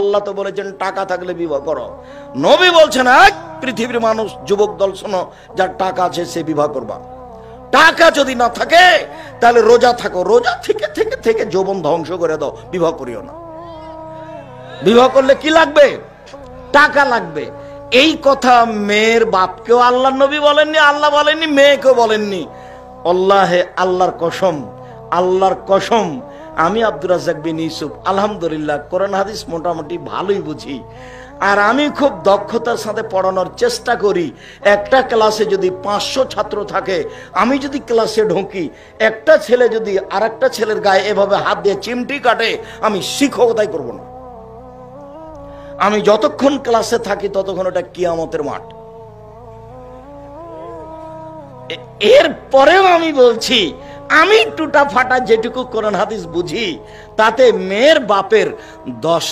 আল্লাহ তো বলেছেন টাকা থাকলে বিবাহ করো। নবী বলছেন এক পৃথিবীর মানুষ যুবক দল শোনো, যার টাকা আছে সে বিবাহ করবা। টাকা যদি না থাকে তাহলে রোজা থাকো, রোজা থেকে থেকে থেকে যৌবন ধ্বংস করে দাও, বিবাহ করিও না। বিবাহ করলে কি লাগবে? টাকা লাগবে। এই কথা মেয়ের বাপকেও আল্লাহ নবী বলেননি, আল্লাহ বলেননি, মেয়েকেও বলেননি। আল্লাহে, আল্লাহর কসম, আল্লাহর কসম, আমি আব্দুর রাজ্জাক বিন ইউসুফ আলহামদুলিল্লাহ কোরআন হাদিস মোটামুটি ভালোই বুঝি, আর আমি খুব দক্ষতার সাথে পড়ানোর চেষ্টা করি। একটা ক্লাসে যদি 500 ছাত্র থাকে, আমি যদি ক্লাসে ঢুকি, একটা ছেলে যদি আর একটা ছেলের গায়ে এভাবে হাত দিয়ে চিমটি কাটে, আমি শিক্ষকতাই করব না। আমি যতক্ষণ ক্লাসে থাকি ততক্ষণ ওটা কিয়ামতের মাঠ। এর পরেও আমি বলছি, আমি টুটা ফাটা যেটুকু কোরআন হাদিস বুঝি, তাতে মেয়ের বাপের 10